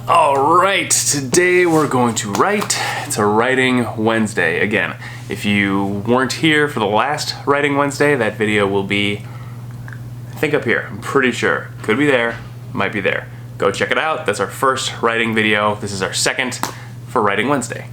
Alright, today we're going to write. It's a Writing Wednesday. Again, if you weren't here for the last Writing Wednesday, that video will be, I think, up here. I'm pretty sure. Could be there, might be there. Go check it out. That's our first writing video. This is our second for Writing Wednesday.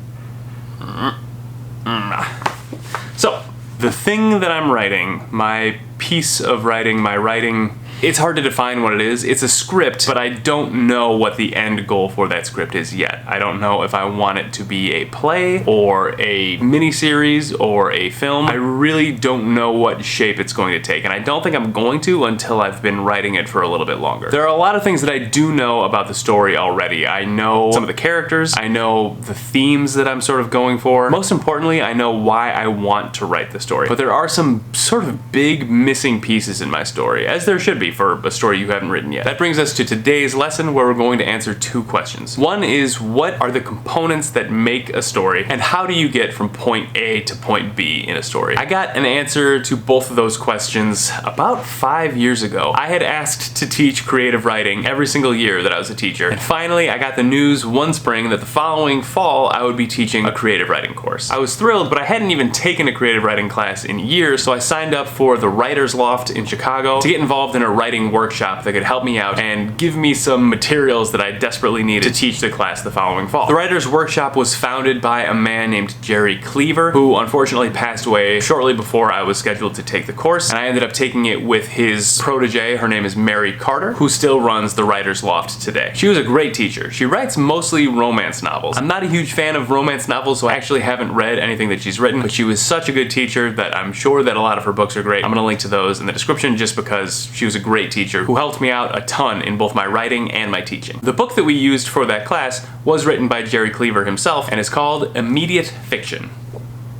So, the thing that I'm writing, my piece of writing, my writing, it's hard to define what it is. It's a script, but I don't know what the end goal for that script is yet. I don't know if I want it to be a play or a miniseries or a film. I really don't know what shape it's going to take, and I don't think I'm going to until I've been writing it for a little bit longer. There are a lot of things that I do know about the story already. I know some of the characters, I know the themes that I'm sort of going for. Most importantly, I know why I want to write the story. But there are some sort of big missing pieces in my story, as there should be for a story you haven't written yet. That brings us to today's lesson, where we're going to answer two questions. One is, what are the components that make a story, and how do you get from point A to point B in a story? I got an answer to both of those questions about 5 years ago. I had asked to teach creative writing every single year that I was a teacher, and finally I got the news one spring that the following fall I would be teaching a creative writing course. I was thrilled, but I hadn't even taken a creative writing class in years, so I signed up for the Writer's Loft in Chicago to get involved in a writing workshop that could help me out and give me some materials that I desperately needed to teach the class the following fall. The Writer's Workshop was founded by a man named Jerry Cleaver, who unfortunately passed away shortly before I was scheduled to take the course, and I ended up taking it with his protege. Her name is Mary Carter, who still runs the Writer's Loft today. She was a great teacher. She writes mostly romance novels. I'm not a huge fan of romance novels, so I actually haven't read anything that she's written, but she was such a good teacher that I'm sure that a lot of her books are great. I'm gonna link to those in the description just because she was a great teacher who helped me out a ton in both my writing and my teaching. The book that we used for that class was written by Jerry Cleaver himself and is called Immediate Fiction.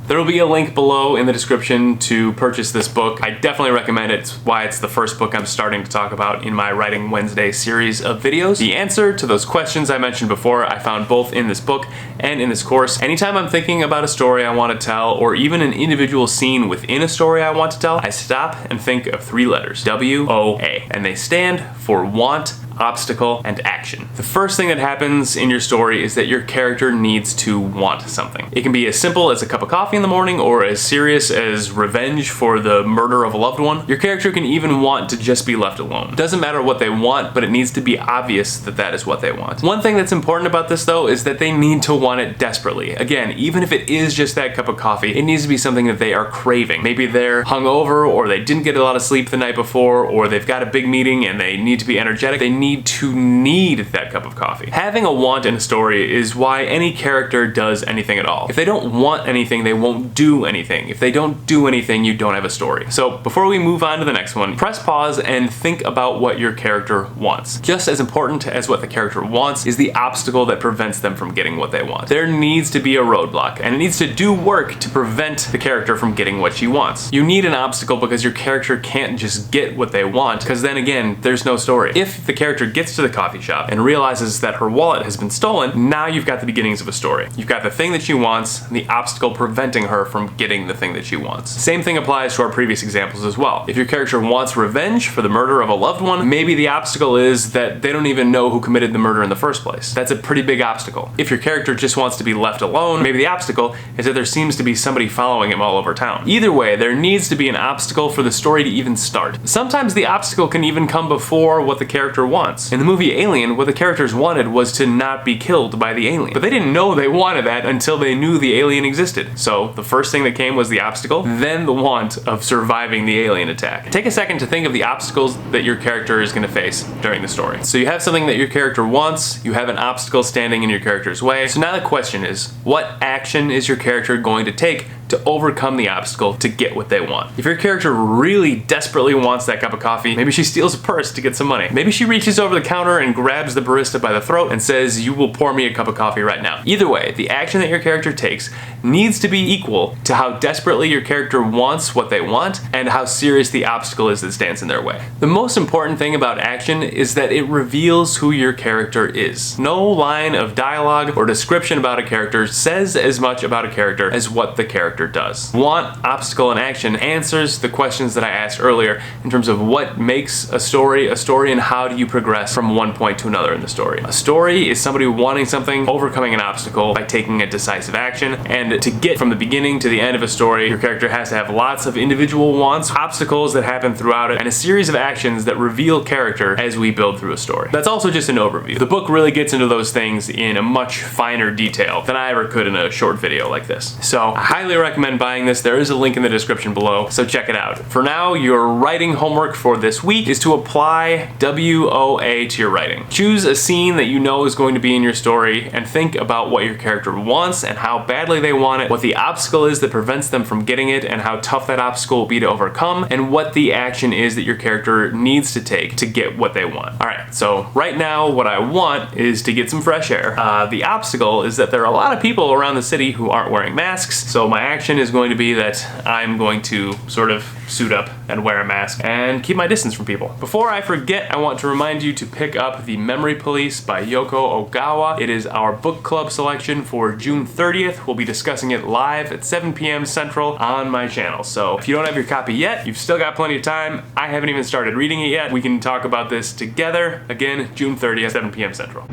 There will be a link below in the description to purchase this book. I definitely recommend it. It's why it's the first book I'm starting to talk about in my Writing Wednesday series of videos. The answer to those questions I mentioned before, I found both in this book and in this course. Anytime I'm thinking about a story I want to tell, or even an individual scene within a story I want to tell, I stop and think of three letters, W-O-A, and they stand for want, obstacle, and action. The first thing that happens in your story is that your character needs to want something. It can be as simple as a cup of coffee in the morning, or as serious as revenge for the murder of a loved one. Your character can even want to just be left alone. It doesn't matter what they want, but it needs to be obvious that that is what they want. One thing that's important about this, though, is that they need to want it desperately. Again, even if it is just that cup of coffee, it needs to be something that they are craving. Maybe they're hungover, or they didn't get a lot of sleep the night before, or they've got a big meeting and they need to be energetic. They need that cup of coffee. Having a want in a story is why any character does anything at all. If they don't want anything, they won't do anything. If they don't do anything, you don't have a story. So before we move on to the next one, press pause and think about what your character wants. Just as important as what the character wants is the obstacle that prevents them from getting what they want. There needs to be a roadblock, and it needs to do work to prevent the character from getting what she wants. You need an obstacle because your character can't just get what they want, because then again, there's no story. If the character gets to the coffee shop and realizes that her wallet has been stolen, now you've got the beginnings of a story. You've got the thing that she wants, and the obstacle preventing her from getting the thing that she wants. Same thing applies to our previous examples as well. If your character wants revenge for the murder of a loved one, maybe the obstacle is that they don't even know who committed the murder in the first place. That's a pretty big obstacle. If your character just wants to be left alone, maybe the obstacle is that there seems to be somebody following him all over town. Either way, there needs to be an obstacle for the story to even start. Sometimes the obstacle can even come before what the character wants. In the movie Alien, what the characters wanted was to not be killed by the alien. But they didn't know they wanted that until they knew the alien existed. So the first thing that came was the obstacle, then the want of surviving the alien attack. Take a second to think of the obstacles that your character is going to face during the story. So you have something that your character wants, you have an obstacle standing in your character's way. So now the question is, what action is your character going to take to overcome the obstacle to get what they want? If your character really desperately wants that cup of coffee, maybe she steals a purse to get some money. Maybe she reaches over the counter and grabs the barista by the throat and says, "You will pour me a cup of coffee right now." Either way, the action that your character takes needs to be equal to how desperately your character wants what they want and how serious the obstacle is that stands in their way. The most important thing about action is that it reveals who your character is. No line of dialogue or description about a character says as much about a character as what the character does. Want, obstacle, and action answers the questions that I asked earlier in terms of what makes a story, and how do you progress from one point to another in the story. A story is somebody wanting something, overcoming an obstacle by taking a decisive action, and to get from the beginning to the end of a story, your character has to have lots of individual wants, obstacles that happen throughout it, and a series of actions that reveal character as we build through a story. That's also just an overview. The book really gets into those things in a much finer detail than I ever could in a short video like this. So I highly recommend buying this. There is a link in the description below, so check it out. For now, your writing homework for this week is to apply WOA to your writing. Choose a scene that you know is going to be in your story and think about what your character wants and how badly they want it, what the obstacle is that prevents them from getting it and how tough that obstacle will be to overcome, and what the action is that your character needs to take to get what they want. Alright, so right now what I want is to get some fresh air. The obstacle is that there are a lot of people around the city who aren't wearing masks, so my action is going to be that I'm going to sort of suit up and wear a mask and keep my distance from people. Before I forget, I want to remind you to pick up The Memory Police by Yoko Ogawa. It is our book club selection for June 30th. We'll be discussing it live at 7 p.m. Central on my channel. So if you don't have your copy yet, you've still got plenty of time. I haven't even started reading it yet. We can talk about this together. Again, June 30th, 7 p.m. Central.